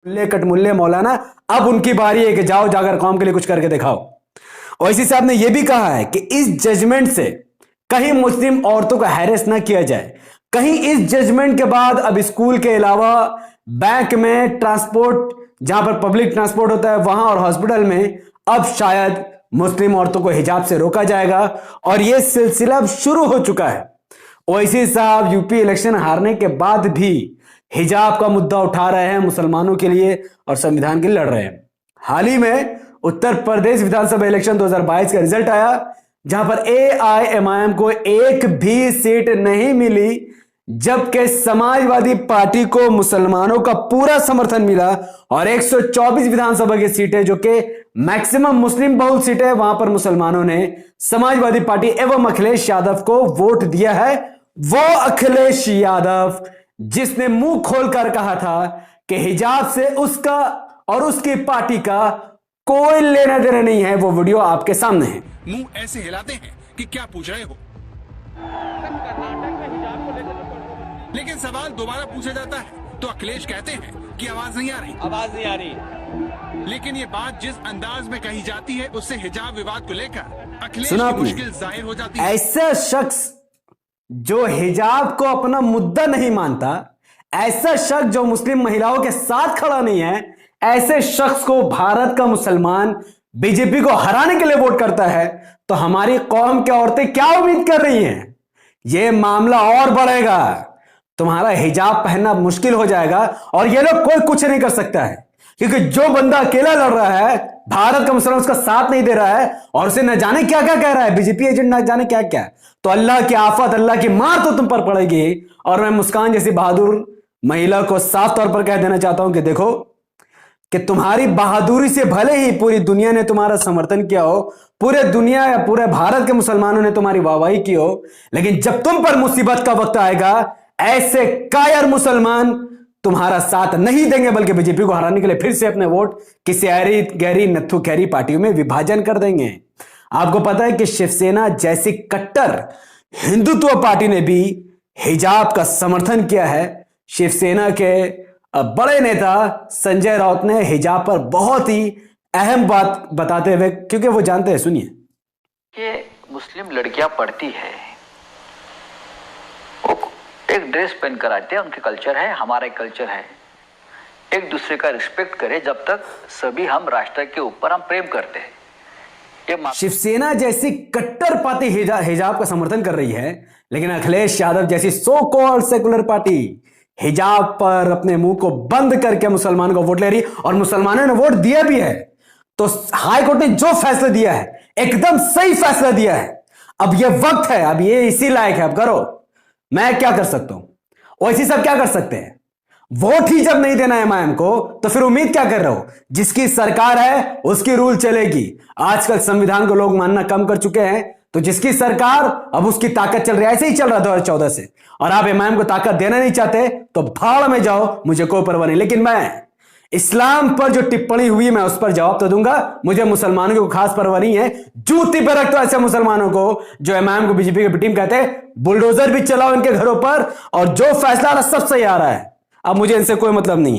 मुल्ले कटमुल्ले मौलाना, अब उनकी बारी है कि जाओ जाकर कौम के लिए कुछ करके दिखाओ। ओवैसी साहब ने यह भी कहा है कि इस जजमेंट से कहीं मुस्लिम औरतों को हैरेस ना किया जाए, कहीं इस जजमेंट के बाद अब स्कूल के अलावा बैंक में, ट्रांसपोर्ट जहां पर पब्लिक ट्रांसपोर्ट होता है वहां, और हॉस्पिटल में अब शायद मुस्लिम औरतों को हिजाब से रोका जाएगा। और यह सिलसिला अब शुरू हो चुका है। ओवैसी साहब यूपी इलेक्शन हारने के बाद भी हिजाब का मुद्दा उठा रहे हैं, मुसलमानों के लिए और संविधान के लिए लड़ रहे हैं। हाल ही में उत्तर प्रदेश विधानसभा इलेक्शन 2022 का रिजल्ट आया, जहां पर AIMIM को एक भी सीट नहीं मिली, जबकि समाजवादी पार्टी को मुसलमानों का पूरा समर्थन मिला और 124 विधानसभा की सीटें, जो कि मैक्सिमम मुस्लिम बहुल सीटें, वहां पर मुसलमानों ने समाजवादी पार्टी एवं अखिलेश यादव को वोट दिया है। वो अखिलेश यादव जिसने मुंह खोलकर कहा था कि हिजाब से उसका और उसकी पार्टी का कोई लेना देना नहीं है, वो वीडियो आपके सामने है। मुंह ऐसे हिलाते हैं कि क्या पूछ रहे हो, लेकिन सवाल दोबारा पूछा जाता है तो अखिलेश कहते हैं कि आवाज नहीं आ रही। लेकिन ये बात जिस अंदाज में कही जाती है उससे हिजाब विवाद को लेकर अखिलेश की मुश्किल जाहिर हो जाती है। ऐसा शख्स जो हिजाब को अपना मुद्दा नहीं मानता, ऐसा शख्स जो मुस्लिम महिलाओं के साथ खड़ा नहीं है, ऐसे शख्स को भारत का मुसलमान बीजेपी को हराने के लिए वोट करता है, तो हमारी कौम की औरतें क्या उम्मीद कर रही हैं? यह मामला और बढ़ेगा, तुम्हारा हिजाब पहनना मुश्किल हो जाएगा और ये लोग कोई कुछ नहीं कर सकता है, क्योंकि जो बंदा अकेला लड़ रहा है, भारत का मुसलमान उसका साथ नहीं दे रहा है और उसे न जाने क्या क्या कह रहा है, बीजेपी एजेंट न जाने क्या क्या, तो अल्लाह की आफत, अल्लाह की मार तो तुम पर पड़ेगी। और मैं मुस्कान जैसी बहादुर महिला को साफ तौर पर कह देना चाहता हूं कि देखो कि तुम्हारी बहादुरी से भले ही पूरी दुनिया ने तुम्हारा समर्थन किया हो, पूरे दुनिया या पूरे भारत के मुसलमानों ने तुम्हारी वाहवाही की हो, लेकिन जब तुम पर मुसीबत का वक्त आएगा, ऐसे कायर मुसलमान तुम्हारा साथ नहीं देंगे, बल्कि बीजेपी को हराने के लिए फिर से अपने वोट किसी ऐरी गहरी नत्थु खैरी पार्टियों में विभाजन कर देंगे। आपको पता है कि शिवसेना जैसी कट्टर हिंदुत्व पार्टी ने भी हिजाब का समर्थन किया है। शिवसेना के बड़े नेता संजय राउत ने हिजाब पर बहुत ही अहम बात बताते हुए, क्योंकि वो जानते हैं, सुनिए। कि मुस्लिम लड़कियां पढ़ती है, वो एक ड्रेस पहन कर आते हैं, उनके कल्चर है, हमारा एक कल्चर है, एक दूसरे का रिस्पेक्ट करें, जब तक सभी हम राष्ट्र के ऊपर हम प्रेम करते हैं। शिवसेना जैसी कट्टर पार्टी हिजाब का समर्थन कर रही है, लेकिन अखिलेश यादव जैसी सो कॉल्ड सेकुलर पार्टी हिजाब पर अपने मुंह को बंद करके मुसलमानों को वोट ले रही, और मुसलमानों ने वोट दिया भी है। तो हाई कोर्ट ने जो फैसला दिया है एकदम सही फैसला दिया है। अब यह वक्त है, अब ये इसी लायक है, अब करो। मैं क्या कर सकता हूं, ओवैसी सब क्या कर सकते हैं? वोट ही जब नहीं देना है MIM को, तो फिर उम्मीद क्या कर रहे हो? जिसकी सरकार है उसकी रूल चलेगी। आजकल संविधान को लोग मानना कम कर चुके हैं, तो जिसकी सरकार अब उसकी ताकत चल रही है। ऐसे ही चल रहा 2014 से, और आप MIM को ताकत देना नहीं चाहते तो भाड़ में जाओ, मुझे कोई परवाह नहीं। लेकिन मैं इस्लाम पर जो टिप्पणी हुई, मैं उस पर जवाब तो दूंगा। मुझे मुसलमानों की खास परवाह नहीं है। जूती पर रख दो ऐसे मुसलमानों को जो MIM को बीजेपी की टीम कहते हैं। बुलडोजर भी चलाओ इनके घरों पर, और जो फैसला आ रहा सब सही आ रहा है। अब मुझे इनसे कोई मतलब नहीं है।